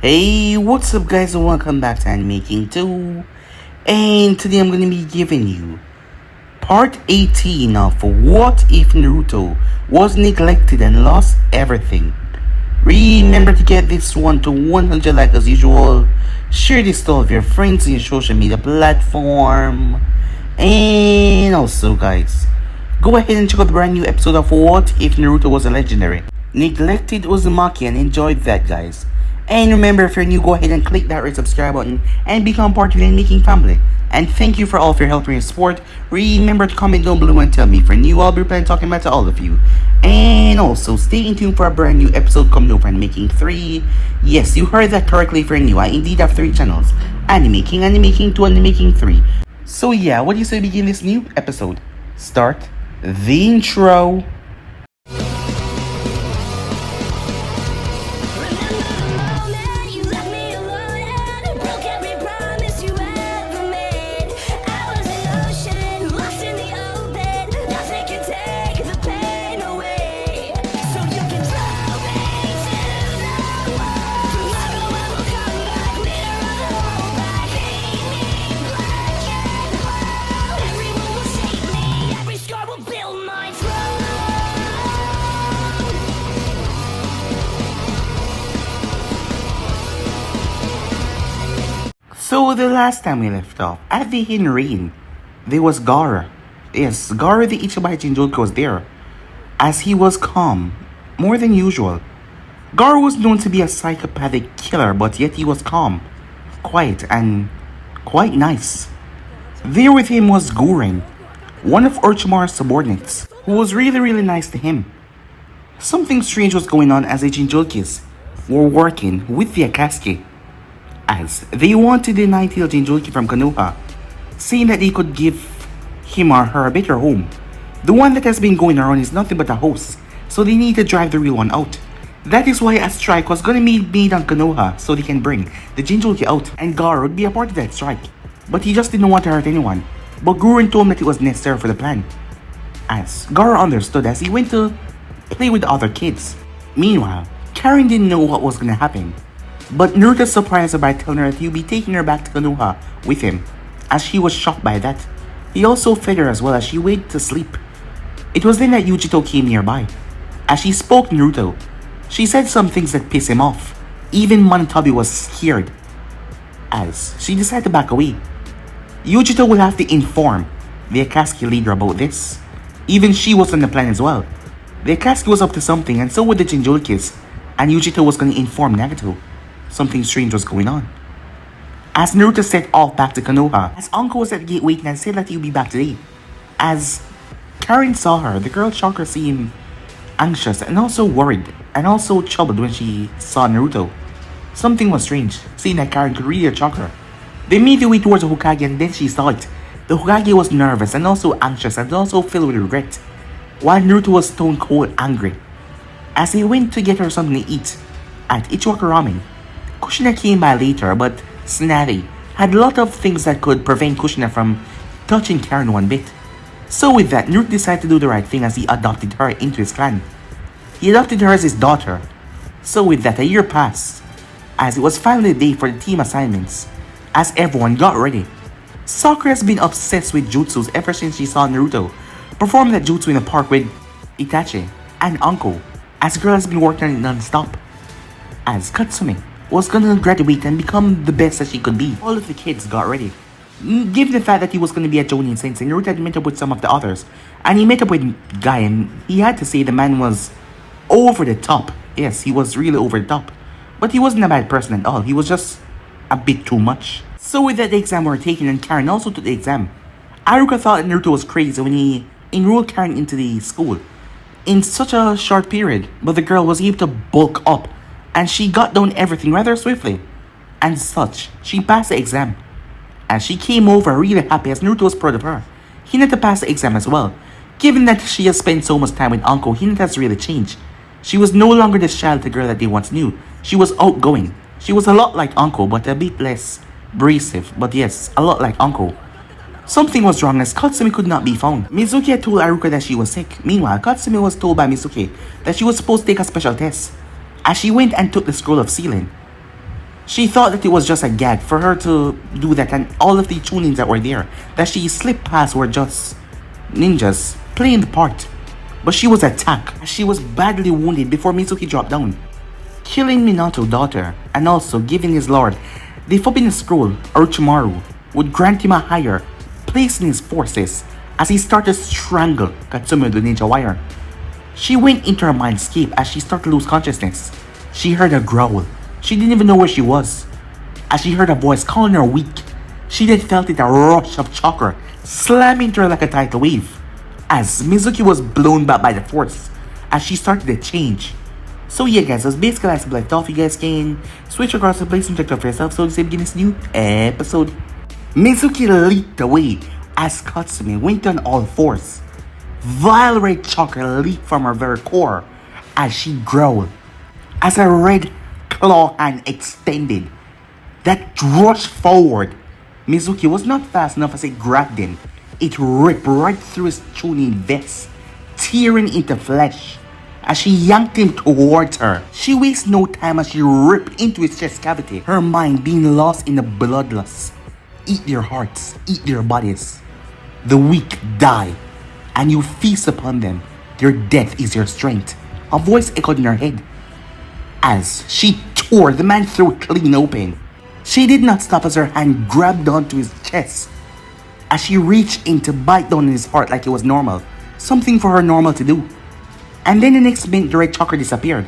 Hey, what's up guys and welcome back to Anime King 2. And today I'm going to be giving you part 18 of What If Naruto Was Neglected and Lost Everything. Remember to get this one to 100 likes as usual. Share this to all of your friends in your social media platform. And also guys, go ahead and check out the brand new episode of What If Naruto Was a Legendary. Neglected Uzumaki and enjoyed that guys. And remember, if you're new, go ahead and click that red subscribe button and become part of the Making family. And thank you for all of your help and your support. Remember to comment down below and tell me if you're new. I'll be planning talking about to all of you. And also, stay in tune for a brand new episode coming over and Making 3. Yes, you heard that correctly if you're new. I indeed have 3 channels. Anime King 2, Anime King 3. So yeah, what do you say we begin this new episode? Start the intro. So the last time we left off, at the Hidden Rain, there was Gaara. Yes, Gaara the Ichibai Jinjoku was there, as he was calm, more than usual. Gaara was known to be a psychopathic killer, but yet he was calm, quiet, and quite nice. There with him was Gurren, one of Orochimaru's subordinates, who was really nice to him. Something strange was going on as the Jinchurikis were working with the Akatsuki, as they want to deny Tail Jinchuriki from Konoha, saying that they could give him or her a better home. The one that has been going around is nothing but a host, so they need to drive the real one out. That is why a strike was gonna be made on Konoha so they can bring the Jinchuriki out, and Gaara would be a part of that strike. But he just didn't want to hurt anyone, but Gurren told him that it was necessary for the plan. As Gaara understood as he went to play with the other kids. Meanwhile, Karen didn't know what was gonna happen, but Naruto surprised her by telling her that he would be taking her back to Konoha with him, as she was shocked by that. He also fed her as well as she went to sleep. It was then that Yujito came nearby. As she spoke to Naruto, she said some things that pissed him off. Even Manatabi was scared, as she decided to back away. Yujito will have to inform the Akatsuki leader about this. Even she was on the plan as well. The Akatsuki was up to something, and so were the Jinchurikis, and Yujito was going to inform Nagato. Something strange was going on. As Naruto set off back to Konoha, as Anko was at the gate waiting and said that he would be back today. As Karen saw her, the girl Chakra seemed anxious and also worried and also troubled when she saw Naruto. Something was strange, seeing that Karen could read her chakra. They made their way towards the Hokage and then she saw it. The Hokage was nervous and also anxious and also filled with regret, while Naruto was stone cold angry. As he went to get her something to eat at Ichiwaka Ramen, Kushina came by later, but Snatty had a lot of things that could prevent Kushina from touching Karen one bit. So with that, Naruto decided to do the right thing as he adopted her into his clan. He adopted her as his daughter. So with that, a year passed, as it was finally the day for the team assignments, as everyone got ready. Sakura has been obsessed with jutsus ever since she saw Naruto perform that jutsu in the park with Itachi and Anko, as the girl has been working on it non-stop. As Katsumi was gonna graduate and become the best that she could be, all of the kids got ready. Given the fact that he was gonna be a Jonin sensei, Naruto had met up with some of the others, and he met up with Guy, and he had to say the man was over the top. Yes, he was really over the top. But he wasn't a bad person at all, he was just a bit too much. So with that, the exam were taken and Karen also took the exam. Aruka thought that Naruto was crazy when he enrolled Karen into the school in such a short period, but the girl was able to bulk up and she got down everything rather swiftly. And such, she passed the exam. As she came over really happy as Naruto was proud of her. Hinata passed the exam as well. Given that she has spent so much time with Anko, Hinata has really changed. She was no longer the childlike girl that they once knew. She was outgoing. She was a lot like Anko, but a bit less abrasive. But yes, a lot like Anko. Something was wrong as Katsumi could not be found. Mizuki had told Aruka that she was sick. Meanwhile, Katsumi was told by Mizuki that she was supposed to take a special test. As she went and took the scroll of sealing, She thought that it was just a gag for her to do that, and all of the tunings that were there that she slipped past were just ninjas playing the part. But she was attacked. She was badly wounded before Mizuki dropped down, killing Minato's daughter and also giving his lord the forbidden scroll. Orochimaru would grant him a higher place in his forces as he started to strangle Katsumi with the ninja wire. She went into her mindscape as she started to lose consciousness. She heard a growl. She didn't even know where she was. As she heard a voice calling her weak, she then felt it a rush of chakra slamming into her like a tidal wave as Mizuki was blown back by the force as she started to change. So yeah guys, that's basically like left off. You guys can switch across the place and check out for yourself. So let's begin this new episode. Mizuki leaped away as Katsumi went on all fours. Vile red chakra leaped from her very core as she growled. As a red claw hand extended that rushed forward, Mizuki was not fast enough as it grabbed him. It ripped right through his tuning vest, tearing into flesh. As she yanked him towards her, she wasted no time as she ripped into his chest cavity, her mind being lost in the bloodlust. Eat their hearts, eat their bodies. The weak die, and you feast upon them. Your death is your strength. A voice echoed in her head as she tore the man's throat clean open. She did not stop as her hand grabbed onto his chest as she reached in to bite down in his heart like it was normal, something for her normal to do. And then the next minute the red chakra disappeared.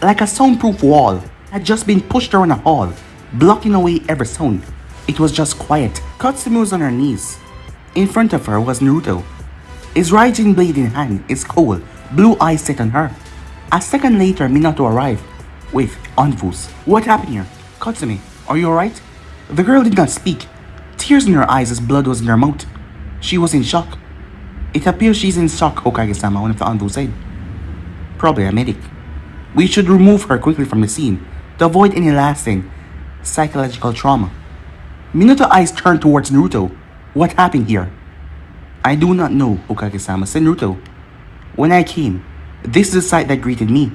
Like a soundproof wall had just been pushed around a hall, blocking away every sound. It was just quiet. Katsumi was on her knees. In front of her was Naruto, his rising blade in hand, his cold, blue eyes set on her. A second later, Minato arrived with Anvus. What happened here? Katsumi, are you alright? The girl did not speak, tears in her eyes as blood was in her mouth. She was in shock. It appears she's in shock, Hokage-sama, one of the Anvus said. Probably a medic. We should remove her quickly from the scene to avoid any lasting psychological trauma. Minato's eyes turned towards Naruto. What happened here? I do not know, Hokage-sama, said Naruto. When I came, this is the sight that greeted me.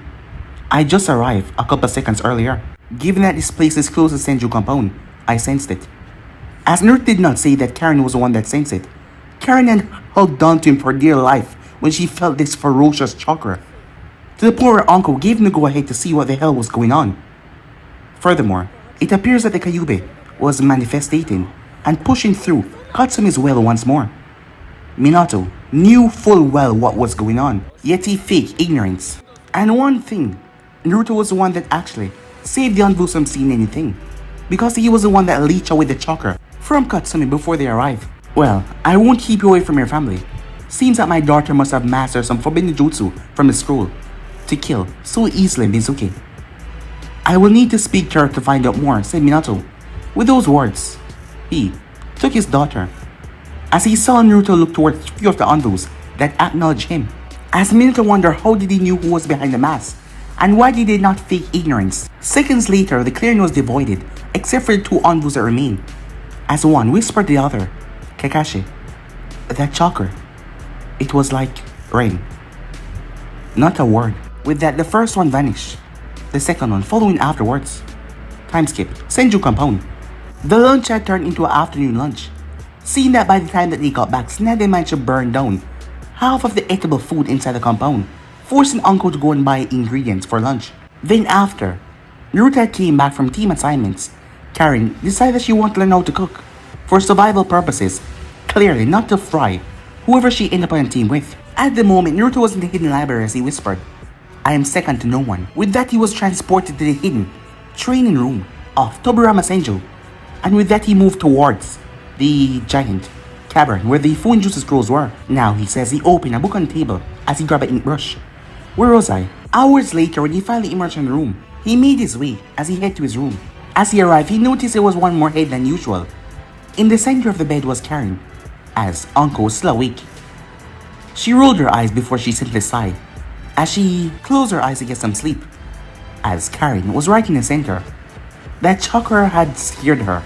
I just arrived a couple seconds earlier. Given that this place is close to Senju compound, I sensed it. As Naruto did not say that Karen was the one that sensed it, Karen had held on to him for dear life when she felt this ferocious chakra, to the point where Uncle gave him the go-ahead to see what the hell was going on. Furthermore, it appears that the Kyuubi was manifesting and pushing through Katsumi's well once more. Minato knew full well what was going on, yet he faked ignorance. And one thing, Naruto was the one that actually saved the Anvus from seeing anything, because he was the one that leached away the chakra from Katsumi before they arrived. Well, I won't keep you away from your family. Seems that my daughter must have mastered some forbidden jutsu from the scroll to kill so easily Mizuki. I will need to speak to her to find out more, said Minato. With those words, he took his daughter. As he saw Naruto look towards a few of the Anvus that acknowledged him. As Minato wondered how did he knew who was behind the mask, and why did they not fake ignorance. Seconds later, the clearing was devoided, except for the two Anvus that remained. As one whispered the other, Kakashi, that chakra, it was like rain. Not a word. With that, the first one vanished. The second one following afterwards. Time skip. Senju compound. The lunch had turned into an afternoon lunch. Seeing that by the time that they got back, Tsunade managed to burn down half of the edible food inside the compound, forcing Uncle to go and buy ingredients for lunch. Then after, Naruto came back from team assignments. Karen decided she wanted to learn how to cook, for survival purposes, clearly not to fry whoever she ended up on a team with. At the moment, Naruto was in the hidden library as he whispered, I am second to no one. With that, he was transported to the hidden training room of Tobirama Senju, and with that he moved towards the giant cavern where the Fuinjutsu scrolls were. Now he says he opened a book on the table as he grabbed an ink brush. Where was I? Hours later, when he finally emerged from the room, he made his way as he headed to his room. As he arrived, he noticed there was one more head than usual. In the center of the bed was Karen, as Uncle was still awake. She rolled her eyes before she simply sighed, as she closed her eyes to get some sleep, as Karen was right in the center. That chakra had scared her,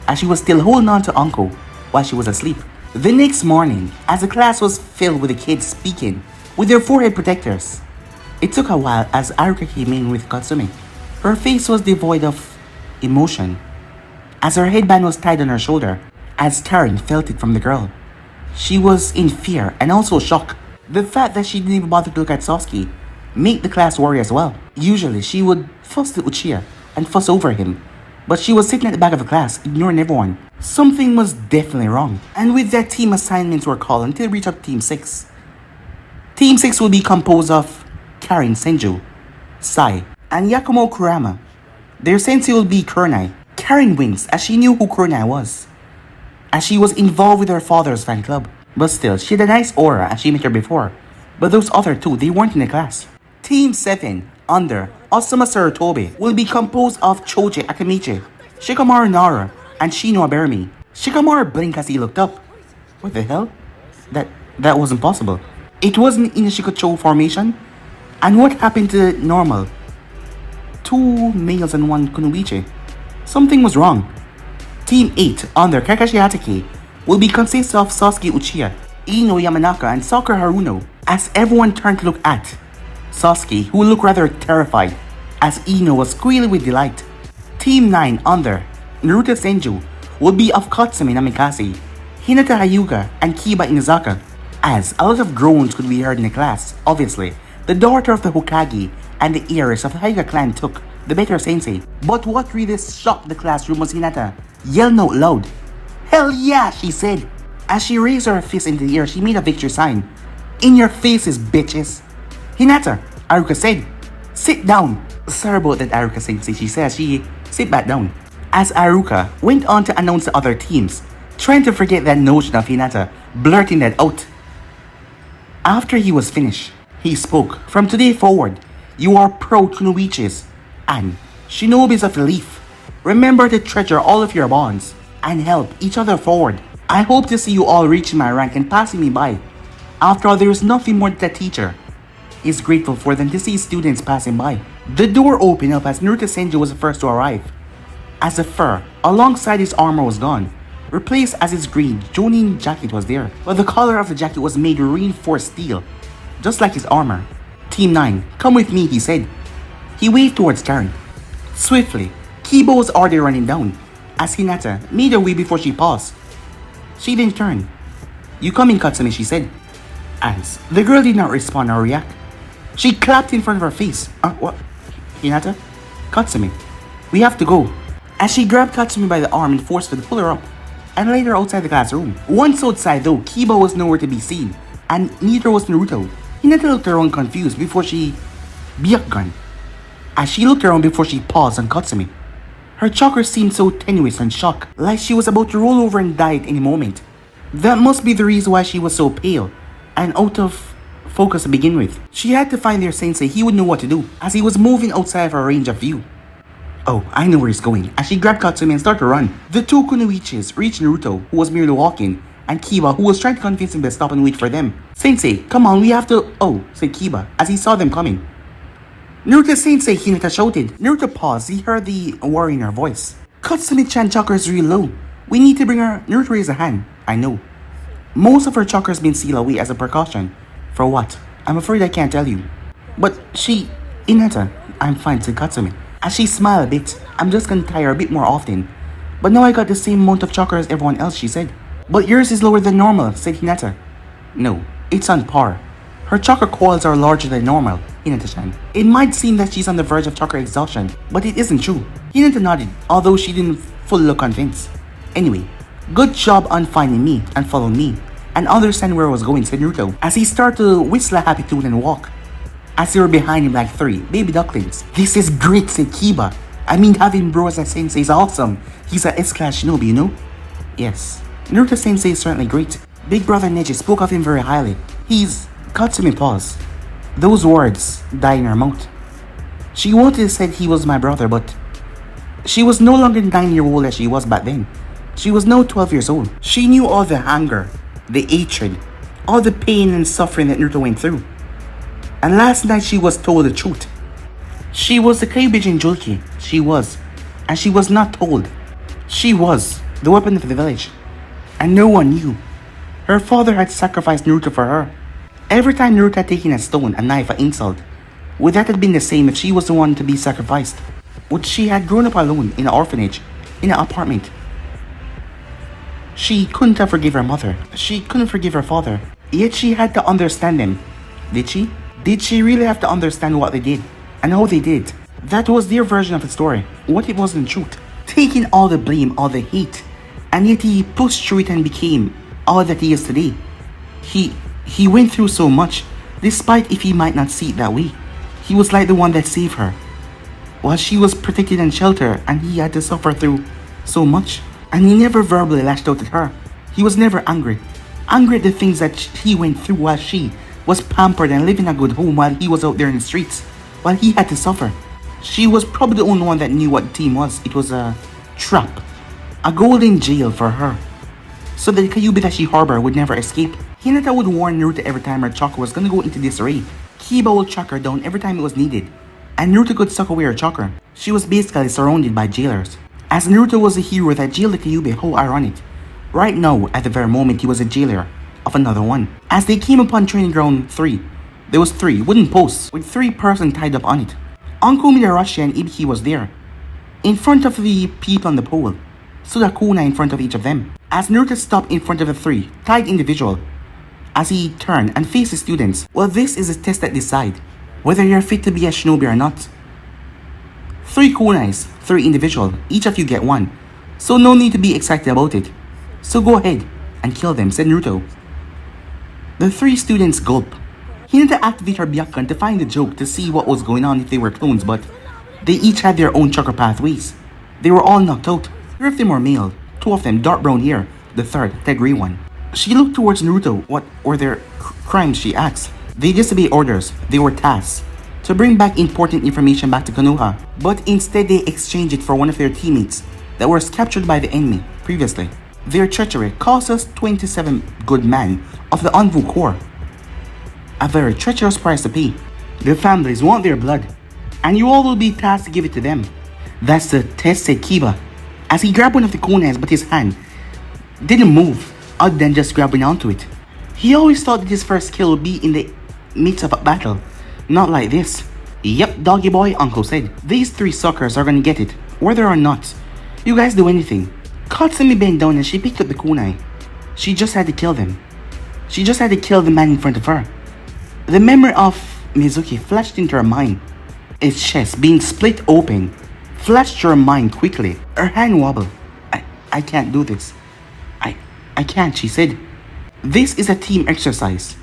as she was still holding on to Uncle while she was asleep. The next morning, as the class was filled with the kids speaking with their forehead protectors, it took a while as Aruka came in with Katsumi. Her face was devoid of emotion, as her headband was tied on her shoulder, as Karen felt it from the girl. She was in fear and also shock. The fact that she didn't even bother to look at Sasuke made the class worry as well. Usually, she would fuss at Uchiha and fuss over him, but she was sitting at the back of the class, ignoring everyone. Something was definitely wrong. And with that, team assignments were called until we reached up to Team 6. Team 6 will be composed of Karen Senju, Sai, and Yakumo Kurama. Their sensei will be Kurenai. Karen wins as she knew who Kurenai was, as she was involved with her father's fan club. But still, she had a nice aura as she met her before. But those other two, they weren't in the class. Team 7, under Osama Sarutobi, will be composed of Choji Akamichi, Shikamaru Nara, and Shino Abermi. Shikamaru blinked as he looked up. What the hell? That wasn't possible. It wasn't in a Shikocho formation. And what happened to normal? 2 males and 1 kunoichi. Something was wrong. Team 8, under Kakashi Hatake, will be consist of Sasuke Uchiha, Ino Yamanaka, and Sakura Haruno, as everyone turned to look at Sasuke, who looked rather terrified, as Ino was squealing with delight. Team 9, under Naruto Senju, will be of Katsumi Namikaze, Hinata Hyuga, and Kiba Inazaka, as a lot of groans could be heard in the class. Obviously, the daughter of the Hokage and the heiress of the Hyuga clan took the better sensei. But what really shocked the classroom was Hinata yelling out loud, "Hell yeah," she said. As she raised her fist into the air, she made a victory sign. "In your faces, bitches." "Hinata," Aruka said, "sit down." Sorry about that, Aruka sensei, she says. She sit back down. As Aruka went on to announce the other teams, trying to forget that notion of Hinata blurting that out. After he was finished, he spoke. "From today forward, you are proud kunoichis and shinobis of the leaf. Remember to treasure all of your bonds and help each other forward. I hope to see you all reaching my rank and passing me by. After all, there is nothing more that a teacher is grateful for than to see students passing by." The door opened up as Naruto Senju was the first to arrive, as the fur alongside his armor was gone, replaced as his green Jonin jacket was there, but the collar of the jacket was made of reinforced steel, just like his armor. "Team 9, come with me," he said. He waved towards Karen. Swiftly, Kiba was already running down, as Hinata made her way before she paused. She didn't turn. "You coming, Katsumi?" she said. As the girl did not respond or react, she clapped in front of her face. What? Hinata? Katsumi, we have to go." As she grabbed Katsumi by the arm and forced her to pull her up, and laid her outside the classroom. Once outside though, Kiba was nowhere to be seen, and neither was Naruto. Hinata looked around confused before she... Byakugan. As she looked around before she paused on Katsumi. Her chakra seemed so tenuous and shocked, like she was about to roll over and die at any moment. That must be the reason why she was so pale and out of focus to begin with. She had to find their sensei. He would know what to do, as he was moving outside of her range of view. "Oh, I know where he's going." As she grabbed Katsumi and started to run, the two kunoichis reached Naruto, who was merely walking, and Kiba, who was trying to convince him to stop and wait for them. "Sensei, come on, we have to..." "Oh," said Kiba, as he saw them coming. "Naruto Sensei," Hinata shouted. Naruto paused. He heard the worry in her voice. "Katsumi-chan chakra is real low. We need to bring her..." Naruto raised a hand. "I know. Most of her chakra has been sealed away as a precaution." "For what?" "I'm afraid I can't tell you." "But she..." "Hinata, I'm fine," said Katsumi. As she smiled a bit. "I'm just gonna tie her a bit more often. But now I got the same amount of chakra as everyone else," she said. "But yours is lower than normal," said Hinata. "No, it's on par. Her chakra coils are larger than normal, Hinata-chan. It might seem that she's on the verge of chakra exhaustion, but it isn't true." Hinata nodded, although she didn't fully look convinced. "Anyway, good job on finding me and following me, and understand where I was going," said Naruto, as he started to whistle a happy tune and walk, as they were behind him like 3 baby ducklings. "This is great," said Kiba. "I mean, having bro as a sensei is awesome. He's a S-class shinobi, you know?" "Yes, Naruto sensei is certainly great. Big brother Neji spoke of him very highly. He's..." Katsumi paused. Those words died in her mouth. She wanted to say he was my brother, but she was no longer 9-year-old as she was back then. She was now 12 years old. She knew all the anger, the hatred, all the pain and suffering that Naruto went through. And last night she was told the truth. She was the Kaibijin Julki. She was. And she was not told. She was the weapon of the village. And no one knew. Her father had sacrificed Naruto for her. Every time Naruto had taken a stone, a knife, an insult, would that have been the same if she was the one to be sacrificed? But she had grown up alone in an orphanage, in an apartment. She couldn't have forgive her mother. She couldn't forgive her father. Yet she had to understand them. Did she? Did she really have to understand what they did? And how they did? That was their version of the story. What it was in truth. Taking all the blame, all the hate. And yet he pushed through it and became all that he is today. He went through so much, despite if he might not see it that way. He was like the one that saved her. While she was protected and sheltered, and he had to suffer through so much. And he never verbally lashed out at her. He was never angry. Angry at the things that he went through while she was pampered and living a good home while he was out there in the streets. While he had to suffer. She was probably the only one that knew what the team was. It was a trap. A golden jail for her. So that the Kyuubi that she harbored would never escape. Hinata would warn Naruto every time her chakra was gonna go into disarray. Kiba would track her down every time it was needed. And Naruto could suck away her chakra. She was basically surrounded by jailers. As Naruto was a hero that jailed the Kyuubi, how ironic. Right now, at the very moment, he was a jailer of another one. As they came upon training ground 3, there was 3 wooden posts with 3 persons tied up on it. Anko, Midarashi and Ibiki was there. In front of the people on the pole, Sudakuna in front of each of them. As Naruto stopped in front of the 3 tied individual, as he turned and faced the students, well, this is a test that decide whether you're fit to be a shinobi or not. 3 kunais, 3 individual, each of you get 1. So no need to be excited about it. So go ahead and kill them, said Naruto. The 3 students gulp. Hinata activated her Byakugan to find the joke to see what was going on if they were clones, but they each had their own chakra pathways. They were all knocked out. 3 of them were male, 2 of them dark brown hair, the 3rd, the grey one. She looked towards Naruto. What were their crimes, she asked. They disobeyed orders. They were tasked to bring back important information back to Konoha, but instead they exchanged it for one of their teammates that was captured by the enemy previously. Their treachery cost us 27 good men of the Anvu Corps. A very treacherous price to pay. Their families want their blood, and you all will be tasked to give it to them. That's the test, said Kiba, as he grabbed one of the kunais, but his hand didn't move, other than just grabbing onto it. He always thought that his first kill would be in the midst of a battle. Not like this. Yep, doggy boy, Uncle said. These 3 suckers are gonna get it, whether or not you guys do anything. Katsumi bent down and she picked up the kunai. She just had to kill them. She just had to kill the man in front of her. The memory of Mizuki flashed into her mind. Its chest being split open flashed through her mind quickly. Her hand wobbled. I can't do this. I can't, she said. This is a team exercise.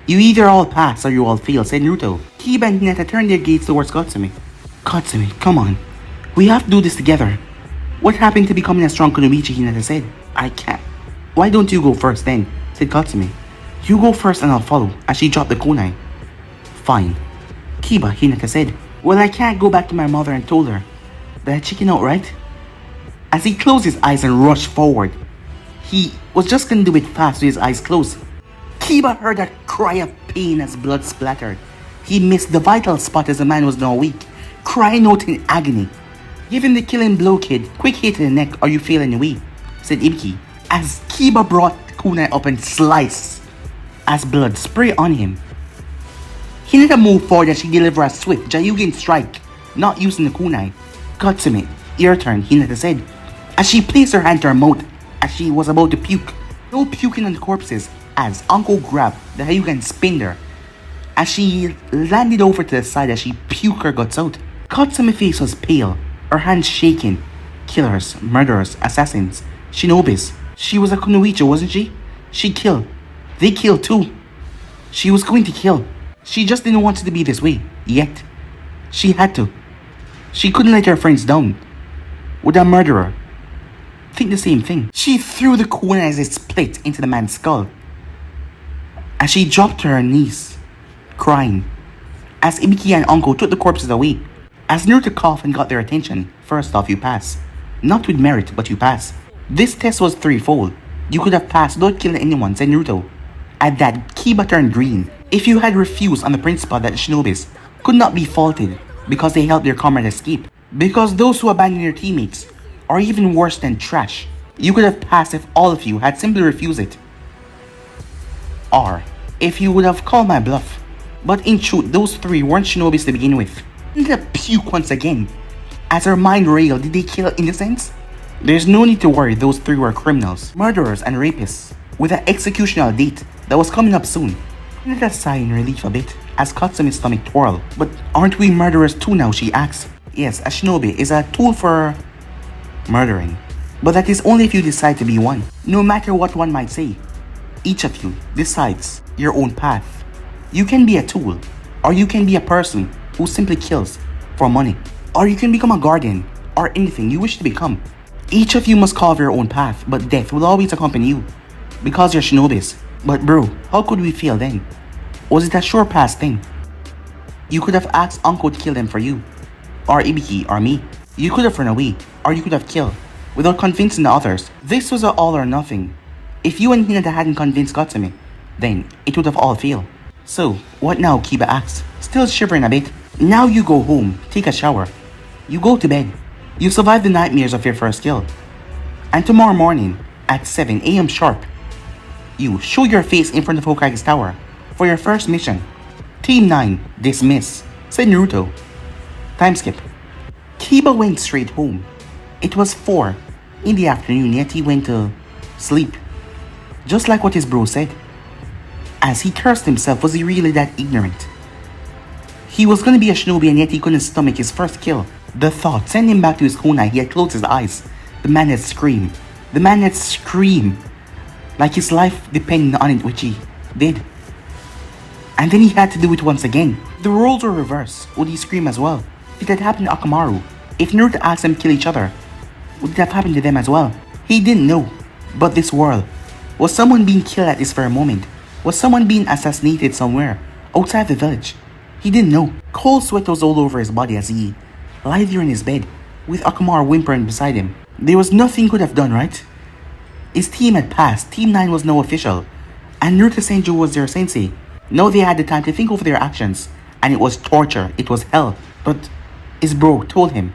You either all pass or you all fail, said Naruto. Kiba and Hinata turned their gaze towards Katsumi. Katsumi, come on. We have to do this together. What happened to becoming a strong Kunoichi, Hinata said. I can't. Why don't you go first then, said Katsumi. You go first and I'll follow, as she dropped the kunai. Fine. Kiba, Hinata said. Well, I can't go back to my mother and told her that I chicken out, right? As he closed his eyes and rushed forward. He was just gonna do it fast with his eyes closed. Kiba heard that cry of pain as blood splattered. He missed the vital spot as the man was now weak, crying out in agony. Give him the killing blow, kid. Quick hit to the neck or you fail anyway, said Ibiki, as Kiba brought the kunai up and sliced as blood sprayed on him. Hinata moved forward as she delivered a swift Jayugen strike, not using the kunai. Katsumi, your turn, Hinata said, as she placed her hand to her mouth as she was about to puke. No puking on the corpses, as Uncle grabbed the Hyugan spinner as she landed over to the side as she puked her guts out. Katsumi's face was pale, her hands shaking. Killers, murderers, assassins, shinobis. She was a kunoichi, wasn't she? She killed. They killed too. She was going to kill. She just didn't want it to be this way, yet. She had to. She couldn't let her friends down. With a murderer. Think the same thing. She threw the kunai as it split into the man's skull. As she dropped to her knees, crying. As Ibiki and Uncle took the corpses away. As Naruto coughed and got their attention, first off, you pass. Not with merit, but you pass. This test was threefold. You could have passed without killing anyone, said Naruto. At that, Kiba turned green. If you had refused on the principle that the shinobis could not be faulted because they helped their comrade escape. Because those who abandon their teammates are even worse than trash. You could have passed if all of you had simply refused it. Or, if you would have called my bluff. But in truth, those 3 weren't shinobis to begin with. Let puke once again. As her mind railed, did they kill innocents? There's no need to worry, those three were criminals, murderers and rapists, with an executional date that was coming up soon. Let us sigh in relief a bit, as Katsumi's stomach twirled. But aren't we murderers too now, she asks. Yes, a shinobi is a tool for murdering. But that is only if you decide to be one. No matter what one might say, each of you decides your own path. You can be a tool, or you can be a person who simply kills for money. Or you can become a guardian, or anything you wish to become. Each of you must carve your own path, but death will always accompany you, because you're shinobis. But bro, how could we fail then? Was it a sure pass thing? You could have asked Uncle to kill them for you, or Ibiki, or me. You could have run away, or you could have killed, without convincing the others. This was an all or nothing. If you and Hinata hadn't convinced Katsumi, then it would have all failed. So, what now, Kiba asks, still shivering a bit. Now you go home, take a shower. You go to bed. You survive the nightmares of your first kill. And tomorrow morning, at 7 AM sharp, you show your face in front of Hokage's tower for your first mission. Team 9, dismiss, said Naruto. Time skip. Kiba went straight home. It was 4 in the afternoon, yet he went to sleep. Just like what his bro said. As he cursed himself, was he really that ignorant? He was gonna be a shinobi and yet he couldn't stomach his first kill. The thought sent him back to his kunai. He had closed his eyes. The man had screamed. The man had screamed. Like his life depended on it, which he did. And then he had to do it once again. The roles were reversed. Would he scream as well? If it had happened to Akamaru, if Naruto asked them to kill each other, would it have happened to them as well? He didn't know. But this world, was someone being killed at this very moment? Was someone being assassinated somewhere, outside the village? He didn't know. Cold sweat was all over his body as he lay there in his bed, with Akamaru whimpering beside him. There was nothing he could have done, right? His team had passed. Team 9 was now official. And Naruto Senju was their sensei. Now they had the time to think over their actions. And it was torture. It was hell. But his bro told him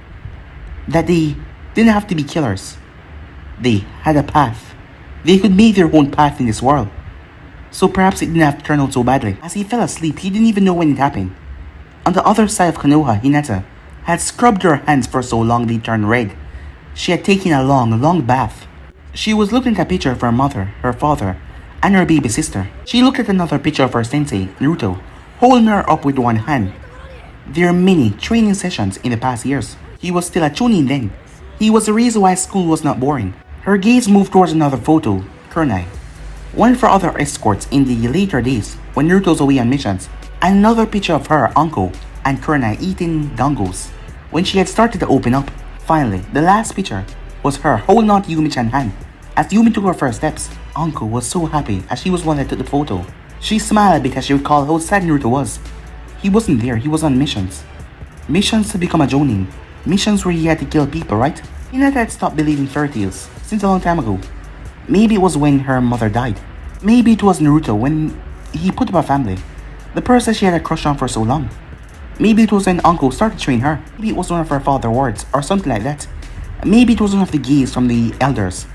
that they didn't have to be killers. They had a path. They could make their own path in this world. So perhaps it didn't have to turn out so badly. As he fell asleep, he didn't even know when it happened. On the other side of Konoha, Hinata had scrubbed her hands for so long they turned red. She had taken a long bath. She was looking at a picture of her mother, her father, and her baby sister. She looked at another picture of her sensei, Naruto, holding her up with one hand. There are many training sessions in the past years. He was still a chunin then. He was the reason why school was not boring. Her gaze moved towards another photo, Kunai. One for other escorts in the later days when Naruto's away on missions. And another picture of her, Anko, and Kunai eating dongos when she had started to open up. Finally, the last picture was her holding on to Yumi-chan's hand. As Yumi took her first steps, Anko was so happy as she was one that took the photo. She smiled a bit as she recalled how sad Naruto was. He wasn't there, he was on missions. Missions to become a jonin. Missions where he had to kill people, right? Hinata had stopped believing fairy tales since a long time ago. Maybe it was when her mother died. Maybe it was Naruto when he put up a family. The person she had a crush on for so long. Maybe it was when Uncle started to train her. Maybe it was one of her father's words or something like that. Maybe it was one of the gifts from the elders.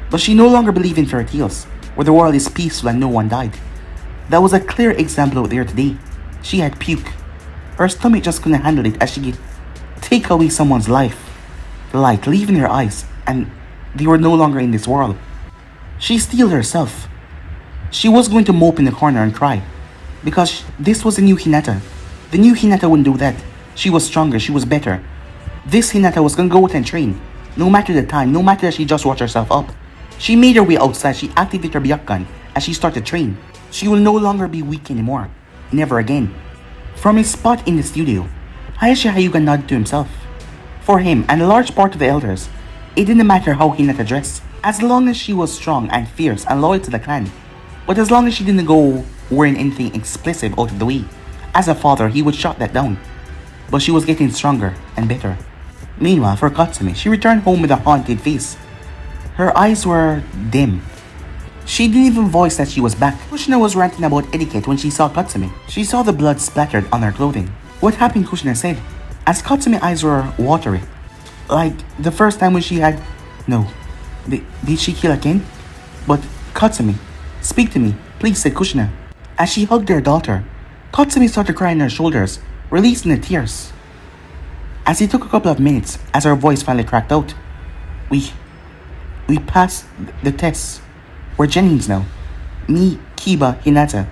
But she no longer believed in fairy tales, where the world is peaceful and no one died. That was a clear example out there today. She had puke. Her stomach just couldn't handle it as she take away someone's life. The light leaving her eyes, and they were no longer in this world. She steeled herself. She was going to mope in the corner and cry. Because this was the new Hinata. The new Hinata wouldn't do that. She was stronger, she was better. This Hinata was gonna go out and train. No matter the time, no matter that she just watched herself up. She made her way outside, she activated her Byakugan as she started to train. She will no longer be weak anymore. Never again. From his spot in the studio, Hayashi Hyuga nodded to himself. For him, and a large part of the elders, it didn't matter how Hinata dressed, as long as she was strong and fierce and loyal to the clan. But as long as she didn't go wearing anything explosive out of the way. As a father, he would shut that down. But she was getting stronger and better. Meanwhile, for Katsumi, she returned home with a haunted face. Her eyes were dim. She didn't even voice that she was back. Kushina was ranting about etiquette when she saw Katsumi. She saw the blood splattered on her clothing. What happened, Kushina said, as Katsumi's eyes were watery. Like the first time when she had... No. Did she kill again? But Katsumi, speak to me, please, said Kushina. As she hugged her daughter, Katsumi started crying on her shoulders, releasing the tears. As it took a couple of minutes, as her voice finally cracked out, We passed the test. We're Jennings now. Me, Kiba, Hinata.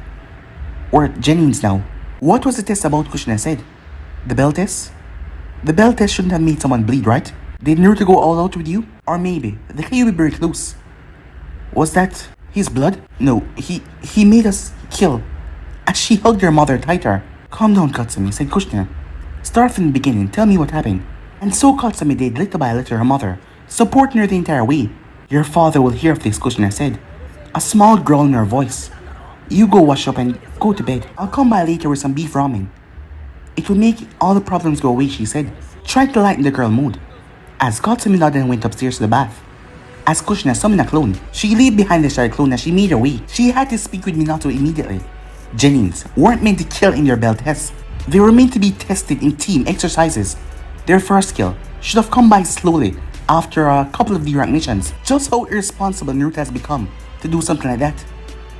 We're Jennings now. What was the test about, Kushina said? The bell test? The bell test shouldn't have made someone bleed, right? Did Naruto go all out with you? Or maybe the Kyuubi broke loose. Was that his blood? No, he made us kill. As she hugged her mother tighter. Calm down, Katsumi, said Kushina. Start from the beginning, tell me what happened. And so Katsumi did, little by little, her mother, supporting her the entire way. Your father will hear of this, Kushina said, a small growl in her voice. You go wash up and go to bed. I'll come by later with some beef ramen. It will make all the problems go away, she said, trying to lighten the girl mood. As Katsumi nodded and went upstairs to the bath. As Kushina summoned a clone, she leave behind the shadow clone as she made her way. She had to speak with Minato immediately. Jennings weren't meant to kill in their bell tests. They were meant to be tested in team exercises. Their first kill should have come by slowly after a couple of D-rank missions. Just how irresponsible Naruto has become to do something like that.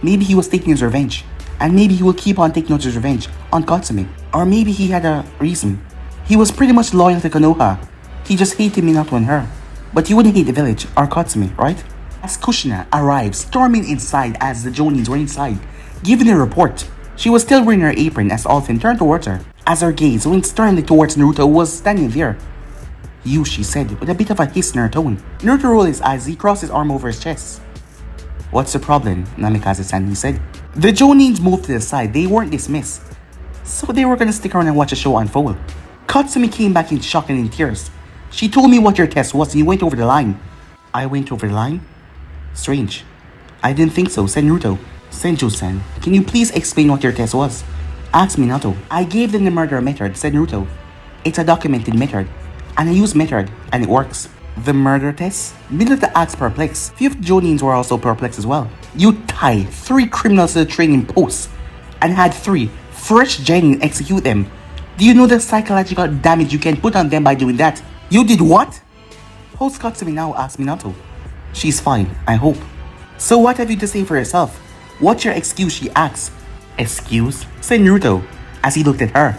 Maybe he was taking his revenge, and maybe he will keep on taking out his revenge on Katsumi. Or maybe he had a reason. He was pretty much loyal to Konoha. He just hated Minato and her. But he wouldn't hate the village or Katsumi, right? As Kushina arrived, storming inside as the Jonins were inside, giving a report. She was still wearing her apron as Alton turned towards her, as her gaze went sternly towards Naruto who was standing there. You, she said, with a bit of a hiss in her tone. Naruto rolled his eyes as he crossed his arm over his chest. What's the problem, Namikaze-san, he said. The Jonins moved to the side. They weren't dismissed, so they were gonna stick around and watch the show unfold. Katsumi came back in shock and in tears. She told me what your test was and you went over the line. I went over the line? Strange. I didn't think so, said Naruto. Senju-san, can you please explain what your test was? Asked Minato. I gave them the murder method, said Naruto. It's a documented method, and I use method, and it works. The murder test? Minato asked perplexed. Few of the Jonins were also perplexed as well. You tied 3 criminals to the training post, and had 3 fresh Genin execute them. Do you know the psychological damage you can put on them by doing that? You did what? How's Katsumi now? Asked Minato. She's fine, I hope. So what have you to say for yourself? What's your excuse? She asked. Excuse? Said Naruto as he looked at her.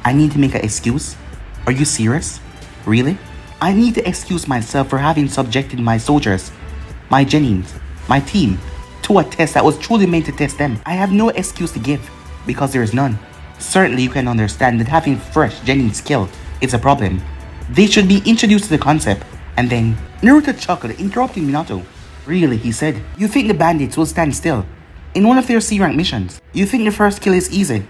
I need to make an excuse? Are you serious? Really? I need to excuse myself for having subjected my soldiers, my Genins, my team, to a test that was truly meant to test them. I have no excuse to give, because there is none. Certainly you can understand that having fresh Genin skill is a problem. They should be introduced to the concept, and then Naruto chuckled, interrupting Minato. Really, he said, you think the bandits will stand still in one of their C-rank missions? You think the first kill is easy?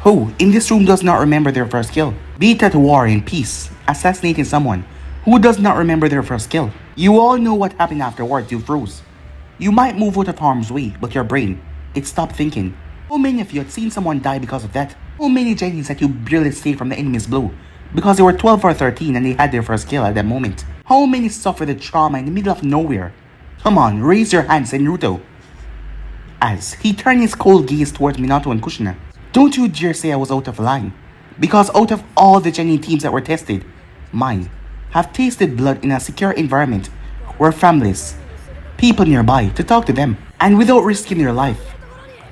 Who in this room does not remember their first kill? Be it at war in peace, assassinating someone. Who does not remember their first kill? You all know what happened afterwards. You froze. You might move out of harm's way, but your brain, it stopped thinking. How many of you had seen someone die because of that? How many Genins that you barely saved from the enemy's blow because they were 12 or 13 and they had their first kill at that moment? How many suffered the trauma in the middle of nowhere? Come on, raise your hands, said Naruto, as he turned his cold gaze towards Minato and Kushina. Don't you dare say I was out of line, because out of all the Genin teams that were tested, mine have tasted blood in a secure environment where families, people nearby to talk to them, and without risking their life,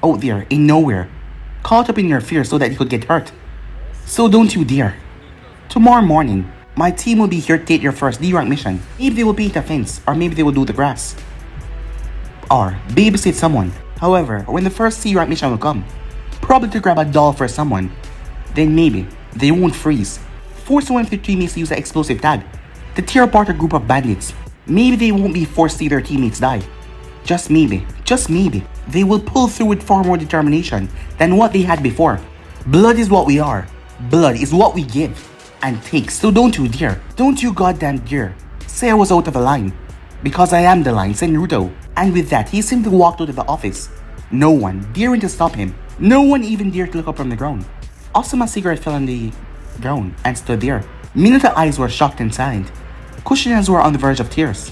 out there in nowhere, caught up in your fear so that you could get hurt. So don't you dare. Tomorrow morning, my team will be here to take your first D-rank mission. Maybe they will paint a fence, or maybe they will do the grass, or babysit someone. However, when the first C-rank mission will come, probably to grab a doll for someone, then maybe they won't freeze. Force one of their teammates to use the explosive tag to tear apart a group of bandits. Maybe they won't be forced to see their teammates die. Just maybe, they will pull through with far more determination than what they had before. Blood is what we are. Blood is what we give and take. So don't you dare, don't you goddamn dare say I was out of a line, because I am the line, said Naruto. And with that, he simply walked out of the office, no one daring to stop him. No one even dared to look up from the ground. Asuma's cigarette fell on the ground and stood there. Minato's eyes were shocked and silent. Kushina's were on the verge of tears.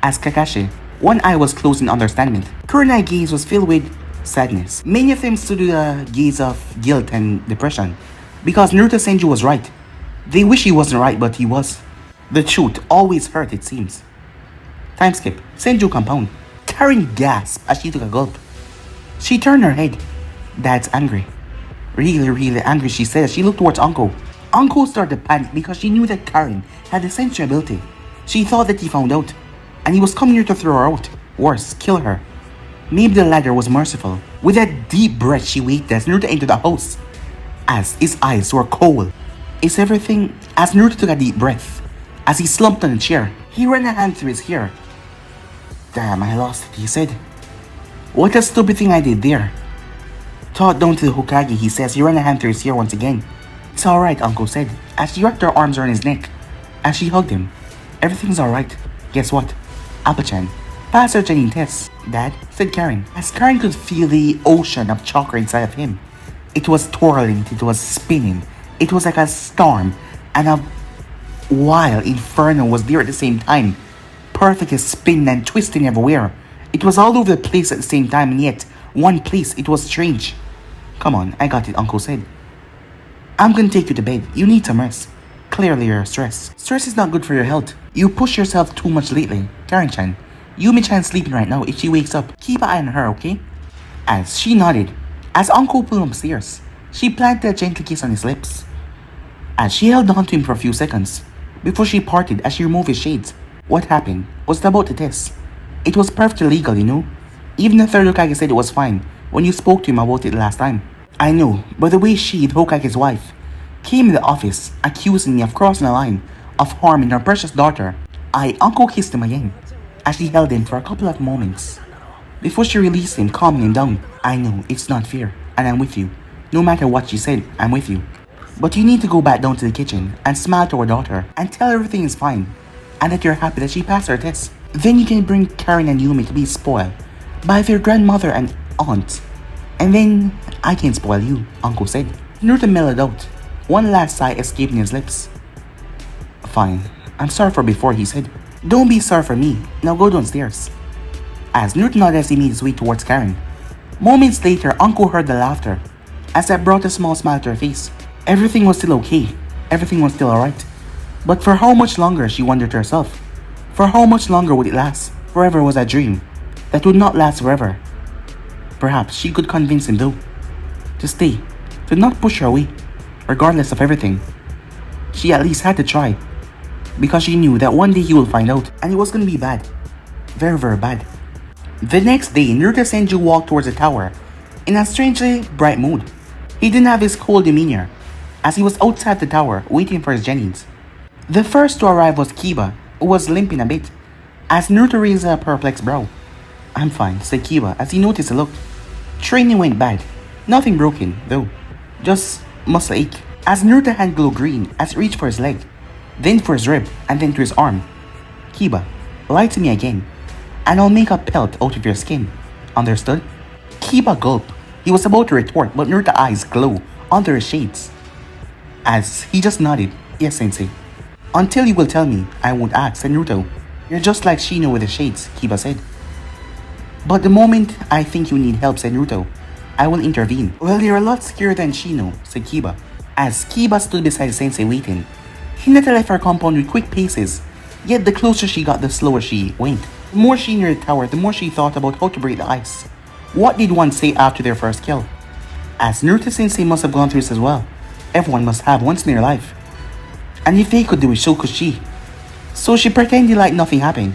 As Kakashi, one eye was closed in understanding. Kurenai's gaze was filled with sadness. Many of them stood with a gaze of guilt and depression, because Naruto Senju was right. They wish he wasn't right, but he was. The truth always hurt, it seems. Time skip. Senju compound. Karen gasped as she took a gulp. She turned her head. Dad's angry. Really, really angry, she said as she looked towards Uncle. Anko started to panic because she knew that Karen had the sensory ability. She thought that he found out, and he was coming here to throw her out. Worse, kill her. Maybe the latter was merciful. With a deep breath, she waited as Naruto entered the house, as his eyes were cold. Is everything... As Naruto took a deep breath, as he slumped on a chair, he ran a hand through his hair. Damn, I lost it, he said. What a stupid thing I did there. Taught down to the Hokage, he says. He ran a hand through his hair once again. It's alright, Uncle said, as she wrapped her arms around his neck, as she hugged him. Everything's alright. Guess what? Appa-chan, pass her genuine test. Dad, said Karen, as Karen could feel the ocean of chakra inside of him. It was twirling, it was spinning. It was like a storm, and a wild inferno was there at the same time. Perfectly spinning and twisting everywhere. It was all over the place at the same time, and yet, one place, it was strange. Come on, I got it, Uncle said. I'm gonna take you to bed. You need some rest. Clearly you're stressed. Stress is not good for your health. You push yourself too much lately. Karen-chan, Yumi-chan's sleeping right now. If she wakes up, keep an eye on her, okay? As she nodded, as Uncle pulled him upstairs, she planted a gentle kiss on his lips. As she held on to him for a few seconds, before she parted as she removed his shades. What happened? Was it about the test? It was perfectly legal, you know? Even the third Hokage said it was fine when you spoke to him about it last time. I know, but the way she, the Hokage's wife, came in the office accusing me of crossing the line of harming her precious daughter, Uncle kissed him again, as she held him for a couple of moments. Before she released him, calming him down. I know, it's not fair, and I'm with you. No matter what she said, I'm with you. But you need to go back down to the kitchen and smile to her daughter and tell her everything is fine, and that you're happy that she passed her test. Then you can bring Karen and Yumi to be spoiled by their grandmother and aunt. And then I can spoil you, Uncle said. Naruto mellowed out. One last sigh escaped his lips. Fine. I'm sorry for before, he said. Don't be sorry for me. Now go downstairs. As Naruto nodded as he made his way towards Karen. Moments later, Uncle heard the laughter, as that brought a small smile to her face. Everything was still okay. Everything was still alright. But for how much longer, she wondered to herself. For how much longer would it last? Forever was a dream that would not last forever. Perhaps she could convince him though, to stay, to not push her away, regardless of everything. She at least had to try, because she knew that one day he will find out, and it was gonna be bad. Very, very bad. The next day, Naruto Senju walked towards the tower, in a strangely bright mood. He didn't have his cold demeanor, as he was outside the tower, waiting for his Genins. The first to arrive was Kiba, who was limping a bit, as Naruto raised a perplexed brow. I'm fine, said Kiba, as he noticed the look. Training went bad. Nothing broken, though. Just muscle ache. As Naruto's hand glowed green as he reached for his leg, then for his rib, and then to his arm. Kiba, lie to me again, and I'll make a pelt out of your skin. Understood? Kiba gulped. He was about to retort, but Naruto's eyes glowed under his shades. As he just nodded. Yes, sensei. Until you will tell me, I won't ask, said Naruto. You're just like Shino with the shades, Kiba said. But the moment I think you need help, said Naruto, I will intervene. Well, you're a lot scarier than Shino, said Kiba. As Kiba stood beside Sensei waiting, Hinata left her compound with quick paces, yet the closer she got, the slower she went. The more she neared the tower, the more she thought about how to break the ice. What did one say after their first kill? As Naruto Sensei must have gone through this as well. Everyone must have once in their life. And if they could do it, so could she. So she pretended like nothing happened.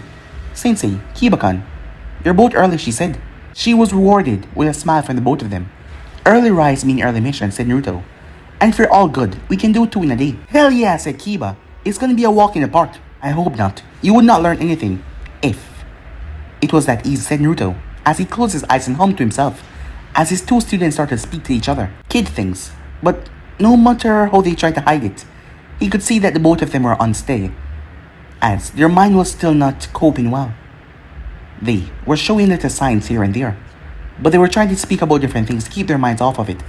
Sensei, Kiba-kun, you're both early, she said. She was rewarded with a smile from the both of them. Early rise mean early mission, said Naruto. And if we're all good, we can do 2 in a day. Hell yeah, said Kiba. It's gonna be a walk in the park. I hope not. You would not learn anything if it was that easy, said Naruto, as he closed his eyes and hummed to himself, as his 2 students started to speak to each other. Kid things. But no matter how they tried to hide it, he could see that the both of them were unsteady, as their mind was still not coping well. They were showing little signs here and there, but they were trying to speak about different things to keep their minds off of it,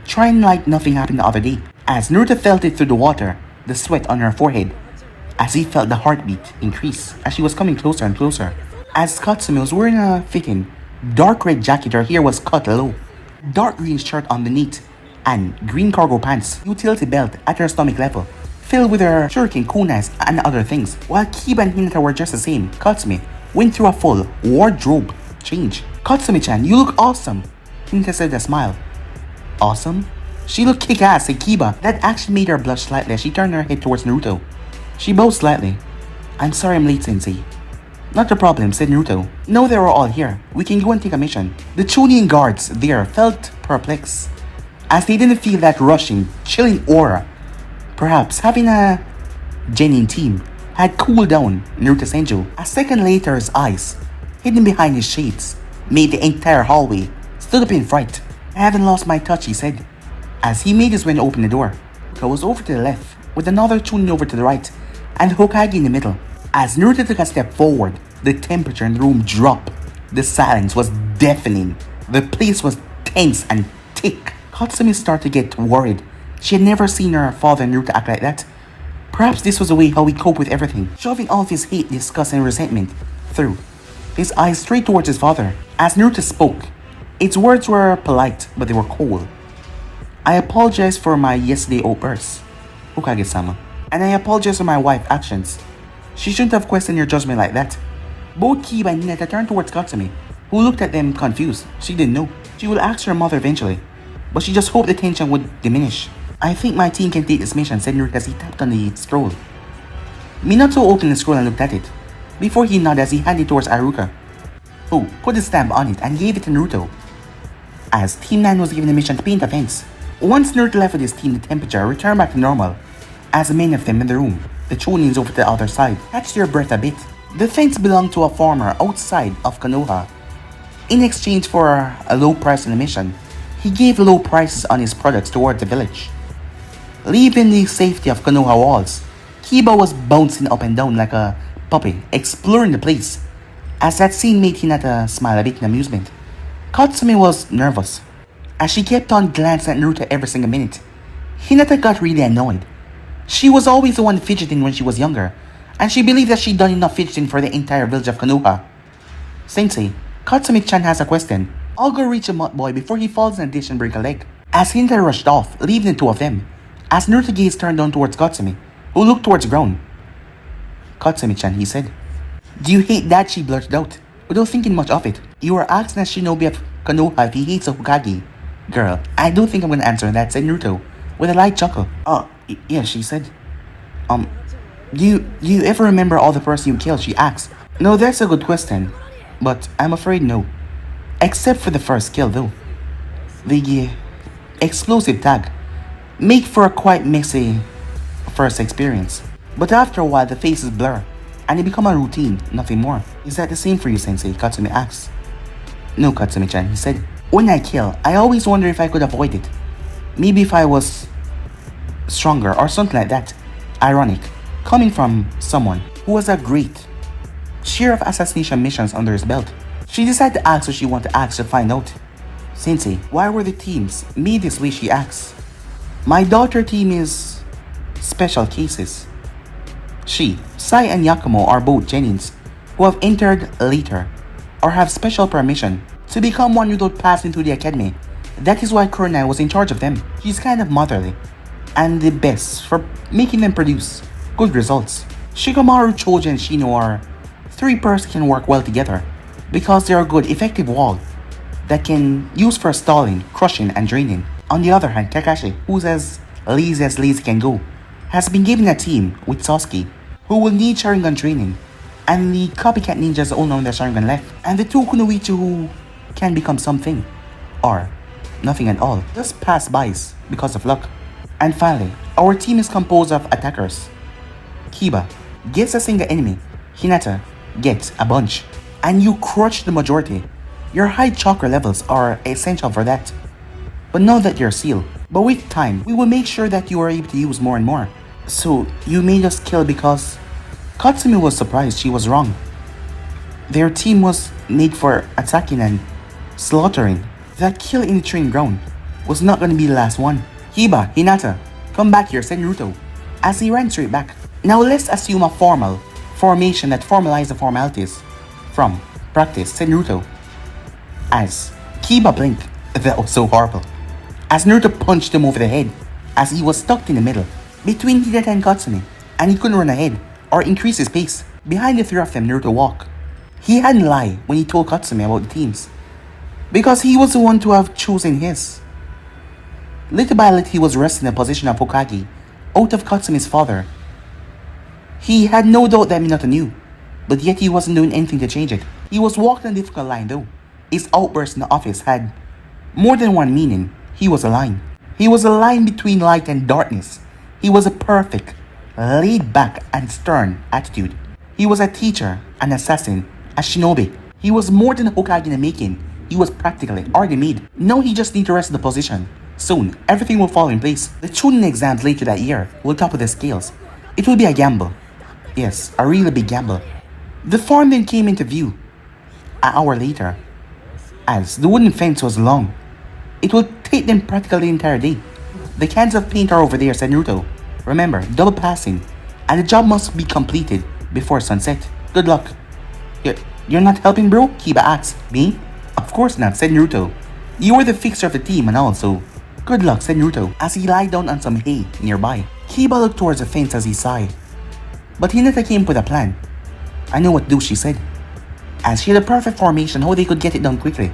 trying like nothing happened the other day. As Naruto felt it through the water, the sweat on her forehead, as he felt the heartbeat increase as she was coming closer and closer. As Katsumi was wearing a fitting, dark red jacket, her hair was cut low, dark green shirt underneath, and green cargo pants, utility belt at her stomach level, filled with her shuriken, kunas, and other things. While Kiba and Hinata were just the same, Katsumi went through a full wardrobe change. Katsumi-chan, you look awesome, Hinata said with a smile. Awesome? She looked kick-ass, said Kiba. That action made her blush slightly as she turned her head towards Naruto. She bowed slightly. I'm sorry I'm late, Sensei. Not a problem, said Naruto. No, they were all here. We can go and take a mission. The Chunin guards there felt perplexed, as they didn't feel that rushing, chilling aura. Perhaps having a genuine team had cooled down Naruto Senju. A second later, his eyes, hidden behind his shades, made the entire hallway stood up in fright. I haven't lost my touch, he said, as he made his way to open the door. Naruto was over to the left, with another Chunin over to the right, and Hokage in the middle. As Naruto took a step forward, the temperature in the room dropped. The silence was deafening. The place was tense and thick. Katsumi started to get worried. She had never seen her father and Naruto act like that. Perhaps this was a way how he coped with everything, shoving all of his hate, disgust, and resentment through. His eyes straight towards his father. As Naruto spoke, its words were polite, but they were cold. I apologize for my yesterday outburst, Hokage-sama, and I apologize for my wife's actions. She shouldn't have questioned your judgment like that. Both Kiba and Minato turned towards Katsumi, who looked at them confused. She didn't know. She would ask her mother eventually, but she just hoped the tension would diminish. I think my team can take this mission, said Naruto as he tapped on the scroll. Minato opened the scroll and looked at it, before he nodded as he handed it towards Haruka, who put his stamp on it and gave it to Naruto. As Team 9 was given the mission to paint a fence. Once Naruto left with his team, the temperature returned back to normal, as many of them in the room, the Chonins over to the other side, catch their breath a bit. The fence belonged to a farmer outside of Konoha. In exchange for a low price on the mission, he gave low prices on his products towards the village. Leaving the safety of Konoha walls, Kiba was bouncing up and down like a puppy, exploring the place, as that scene made Hinata smile a bit in amusement. Katsumi was nervous, as she kept on glancing at Naruto every single minute. Hinata got really annoyed. She was always the one fidgeting when she was younger, and she believed that she'd done enough fidgeting for the entire village of Konoha. Sensei, Katsumi-chan has a question. I'll go reach a mutt boy before he falls in a dish and break a leg. As Hinata rushed off, leaving the two of them, as Naruto's gaze turned down towards Katsumi, who looked towards the ground. Katsumi-chan, he said. Do you hate that? She blurted out, without thinking much of it. You are asking a shinobi of Konoha if he hates a Hokage. Girl, I don't think I'm gonna answer that, said Naruto, with a light chuckle. Yeah, she said. Do you ever remember all the person you killed? She asked. No, that's a good question, but I'm afraid no. Except for the first kill, though. The explosive tag make for a quite messy first experience. But after a while, the faces blur, and it become a routine, nothing more. Is that the same for you, Sensei? Katsumi asked. No, Katsumi-chan, he said. When I kill, I always wonder if I could avoid it. Maybe if I was stronger or something like that. Ironic, coming from someone who has a great share of assassination missions under his belt. She decided to ask what she wanted to ask to find out. Sensei, why were the teams made this way? She asks. My daughter team is special cases. She, Sai and Yakumo are both Genins who have entered later or have special permission to become one without passing through the academy. That is why Kurunai was in charge of them. She's kind of motherly and the best for making them produce good results. Shikamaru, Choji, and Shino are three persons can work well together because they are a good, effective wall that can use for stalling, crushing, and draining. On the other hand, Kakashi, who's as lazy can go, has been given a team with Sasuke, who will need Sharingan training, and the copycat ninjas all know their Sharingan left, and the two Kunoichi who can become something, or nothing at all, just pass bys because of luck. And finally, our team is composed of attackers. Kiba gets a single enemy, Hinata gets a bunch, and you crush the majority. Your high chakra levels are essential for that. But know that you're sealed. But with time, we will make sure that you are able to use more and more. So, you made us kill because... Katsumi was surprised she was wrong. Their team was made for attacking and slaughtering. That kill in the training ground was not going to be the last one. Kiba, Hinata, come back here, said Naruto, as he ran straight back. Now let's assume a formation that formalized the formalities from practice, said Naruto. As Kiba blinked, that was so horrible. As Naruto punched him over the head, as he was stuck in the middle, between Hinata and Katsumi, and he couldn't run ahead or increase his pace. Behind the three of them, Naruto walked. He hadn't lied when he told Katsumi about the teams, because he was the one to have chosen his. Little by little he was resting in the position of Hokage, out of Katsumi's father. He had no doubt that Minato knew, but yet he wasn't doing anything to change it. He was walking a difficult line though. His outburst in the office had more than one meaning. He was a line. He was a line between light and darkness. He was a perfect, laid back and stern attitude. He was a teacher, an assassin, a shinobi. He was more than a Hokage in the making. He was practically already made. Now he just needs to rest in the position. Soon, everything will fall in place. The Chunin exams later that year will top of the scales. It will be a gamble. Yes, a really big gamble. The farm then came into view. An hour later, as the wooden fence was long. It will take them practically the entire day. The cans of paint are over there, said Naruto. Remember, double passing, and the job must be completed before sunset. Good luck. You're not helping, bro? Kiba asked. Me? Of course not, said Naruto. You were the fixer of the team and all, so good luck, said Naruto, as he lied down on some hay nearby. Kiba looked towards the fence as he sighed. But Hinata came up with a plan. I know what to do, she said, as she had a perfect formation how they could get it done quickly.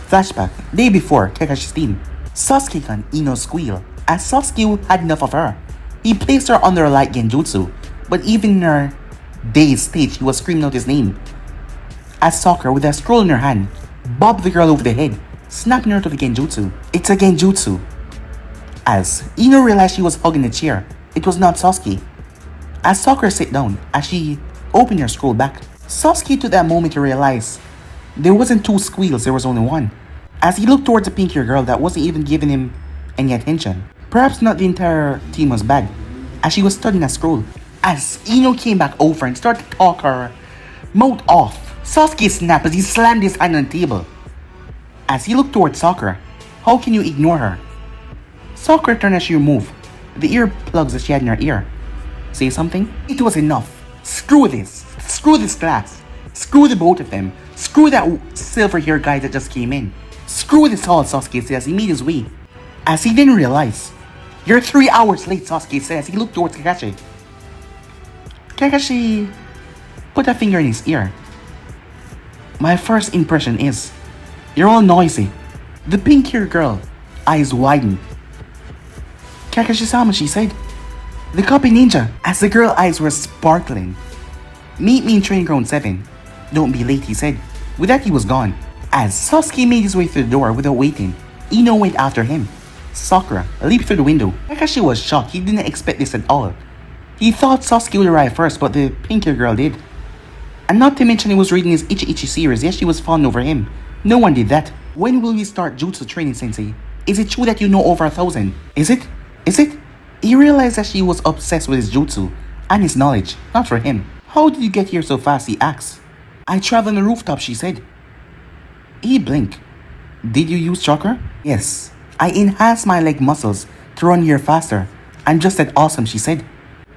Flashback, day before Kakashi's team. Sasuke-kan Ino squeal, as Sasuke had enough of her. He placed her under a light genjutsu, but even in her dazed state she was screaming out his name. As Sakura, with a scroll in her hand, bobbed the girl over the head, snapping her to the genjutsu. It's a genjutsu. As Ino realized she was hugging the chair, it was not Sasuke. As Sakura sat down, as she opened her scroll back, Sasuke took that moment to realize there wasn't two squeals, there was only one. As he looked towards the pinkier girl that wasn't even giving him any attention. Perhaps not the entire team was bad, as she was studying a scroll. As Ino came back over and started to talk her mouth off, Sasuke snapped as he slammed his hand on the table. As he looked towards Sakura, how can you ignore her? Sakura turned as she removed the earplugs that she had in her ear. Say something? It was enough. Screw this. Screw this class. Screw the both of them. Screw that silver hair guy that just came in. Screw this all, Sasuke said as he made his way. As he didn't realize. You're 3 hours late, Sasuke said as he looked towards Kakashi. Kakashi put a finger in his ear. My first impression is, you're all noisy. The pink-haired girl, eyes widened. Kakashi-sama, she said. The copy ninja, as the girl's eyes were sparkling. Meet me in training ground 7. Don't be late, he said. With that, he was gone. As Sasuke made his way through the door without waiting, Ino went after him. Sakura leaped through the window. Kakashi was shocked. He didn't expect this at all. He thought Sasuke would arrive first, but the pink-haired girl did. And not to mention he was reading his Ichi Ichi series, yet she was fawning over him. No one did that. When will we start jutsu training, sensei? Is it true that you know over 1,000? Is it? Is it? He realized that she was obsessed with his jutsu and his knowledge, not for him. How did you get here so fast, he asked. I traveled on the rooftop, she said. He blinked. Did you use chakra? Yes. I enhanced my leg muscles to run here faster. I'm just that awesome, she said.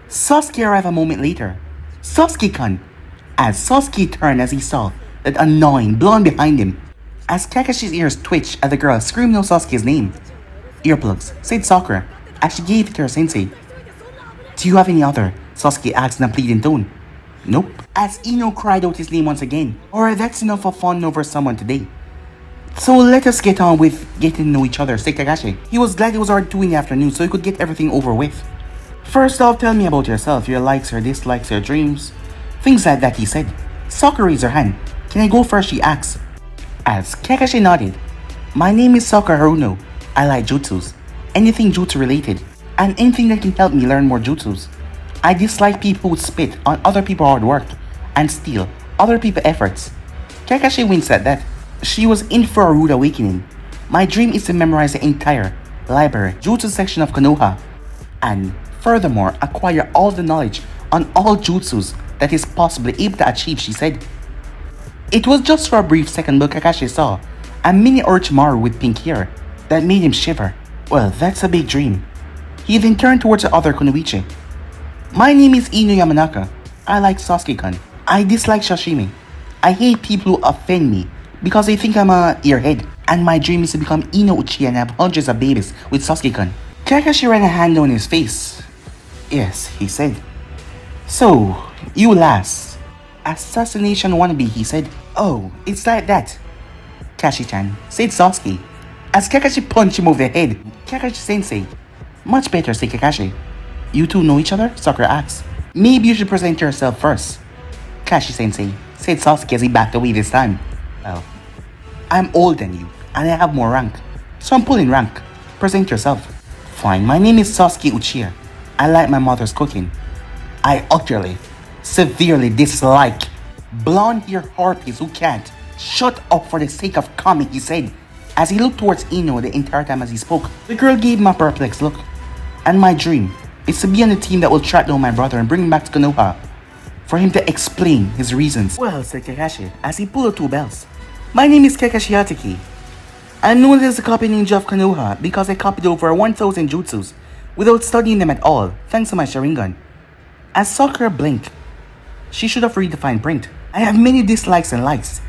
Sasuke arrived a moment later. Sasuke-kan! As Sasuke turned as he saw that annoying blonde behind him. As Kakashi's ears twitched at the girl screaming out Sasuke's name. Earplugs, said Sakura, as she gave it to her sensei. Do you have any other? Sasuke asked in a pleading tone. Nope. As Ino cried out his name once again. Alright, that's enough of fawning over someone today. So let us get on with getting to know each other, said Kakashi. He was glad it was already 2 in the afternoon so he could get everything over with. First off, tell me about yourself, your likes, your dislikes, your dreams. Things like that, he said. Sakura raised her hand. Can I go first, she asked. As Kakashi nodded. My name is Sakura Haruno. I like jutsus. Anything jutsu related. And anything that can help me learn more jutsus. I dislike people who spit on other people's hard work and steal other people's efforts. Kakashi winced at that. She was in for a rude awakening. My dream is to memorize the entire library jutsu section of Konoha. And furthermore, acquire all the knowledge on all jutsus that is possibly able to achieve, she said. It was just for a brief second but Kakashi saw a mini Orochimaru with pink hair that made him shiver. Well, that's a big dream. He then turned towards the other kunoichi. My name is Ino Yamanaka. I like Sasuke-kan. I dislike sashimi. I hate people who offend me because they think I'm a earhead. And my dream is to become Ino Uchiha and have hundreds of babies with Sasuke-kan. Kakashi ran a hand on his face. Yes, he said. So, you last. Assassination wannabe, he said. Oh, it's like that. Kashi-chan, said Sasuke. as Kakashi punched him over the head. Kakashi-sensei. Much better, say Kakashi. You two know each other? Sakura asks. Maybe you should present yourself first. Kakashi-sensei, said Sasuke as he backed away this time. Well, I'm older than you, and I have more rank. So I'm pulling rank. Present yourself. Fine, my name is Sasuke Uchiha. I like my mother's cooking. I utterly, severely dislike blonde-haired harpies who can't shut up for the sake of comic, he said, as he looked towards Ino the entire time as he spoke. The girl gave him a perplexed look. And my dream is to be on the team that will track down my brother and bring him back to Konoha, for him to explain his reasons. Well, said Kakashi, as he pulled out 2 bells. My name is Kakashi Hatake. I'm known as the copy ninja of Konoha because I copied over 1,000 jutsus without studying them at all, thanks to my Sharingan. As Sakura blinked, she should have read the fine print. I have many dislikes and likes,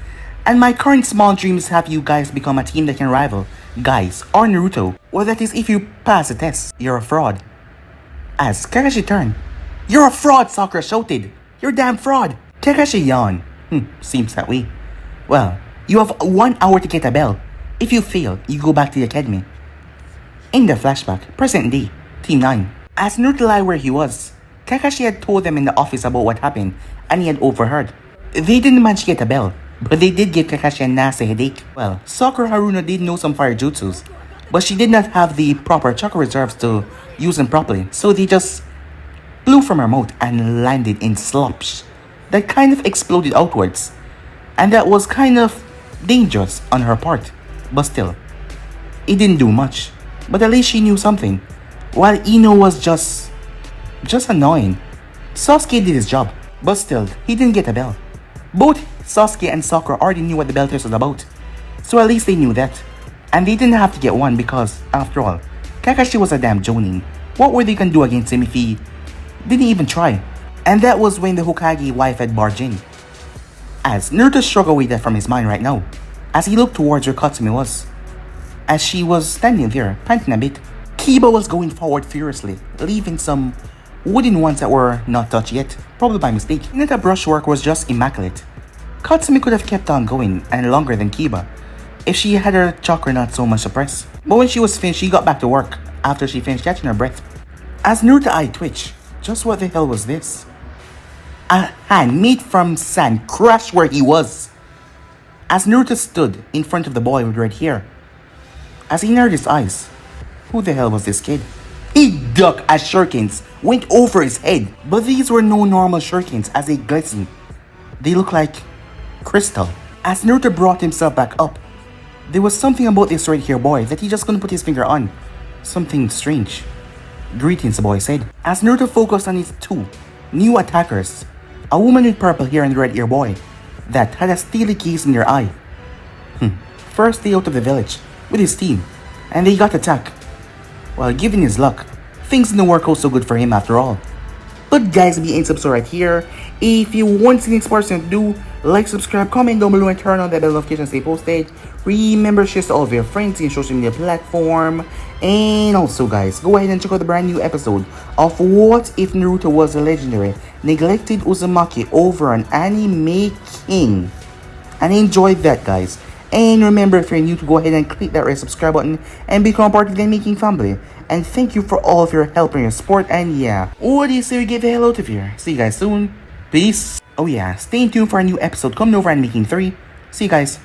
and my current small dream is to have you guys become a team that can rival Guys or Naruto. Well, that is if you pass the test. You're a fraud. As Kakashi turned. You're a fraud, Sakura shouted. You're a damn fraud. Kakashi yawned. Seems that way. Well, you have 1 hour to get a bell. If you fail, you go back to the academy. In the flashback, present day, Team 9. As Naruto lay where he was, Kakashi had told them in the office about what happened, and he had overheard. They didn't manage to get a bell, but they did give Kakashi a nasty headache. Well, Sakura Haruna did know some fire jutsus, but she did not have the proper chakra reserves to use them properly, so they just blew from her mouth and landed in slops that kind of exploded outwards, and that was kind of dangerous on her part. But still, it didn't do much. But at least she knew something. While Ino was just annoying. Sasuke did his job, but still, he didn't get a bell. Both Sasuke and Sakura already knew what the bell test was about, so at least they knew that. And they didn't have to get one because, after all, Kakashi was a damn jonin. What were they gonna do against him if he didn't even try? And that was when the Hokage wife had barged in. As Naruto struggled with that from his mind right now, as he looked towards where Katsumi was. As she was standing there, panting a bit, Kiba was going forward furiously, leaving some wooden ones that were not touched yet, probably by mistake. Hinata brushwork was just immaculate. Katsumi could have kept on going and longer than Kiba if she had her chakra not so much suppressed. But when she was finished, she got back to work after she finished catching her breath. As Naruto's eye twitched, just what the hell was this? A hand made from sand crashed where he was. As Naruto stood in front of the boy with red hair, as he narrowed his eyes, who the hell was this kid? He ducked as shurikens went over his head, but these were no normal shurikens as they glistened. They looked like crystal. As Naruto brought himself back up, there was something about this red hair boy that he just couldn't put his finger on. Something strange. Greetings, the boy said. As Naruto focused on his 2 new attackers, a woman with purple hair and the red hair boy that had a steely gaze in their eye. First day out of the village with his team, and they got attacked. Well, given his luck, things didn't work out so good for him after all. But guys, be in subscribe right here. If you want to see the next person to do, like, subscribe, comment down below, and turn on that bell notification to stay posted. Remember, share to all of your friends in social media platform. And also guys, go ahead and check out the brand new episode of What If Naruto Was a Legendary Neglected Uzumaki over on Anime King. And enjoy that, guys. And remember, if you're new, to go ahead and click that red subscribe button and become part of the Anime King family. And thank you for all of your help and your support. And yeah, what do you say we get the hell out of here? See you guys soon. Peace. Oh yeah, stay tuned for a new episode coming over on Anime King 3. See you guys.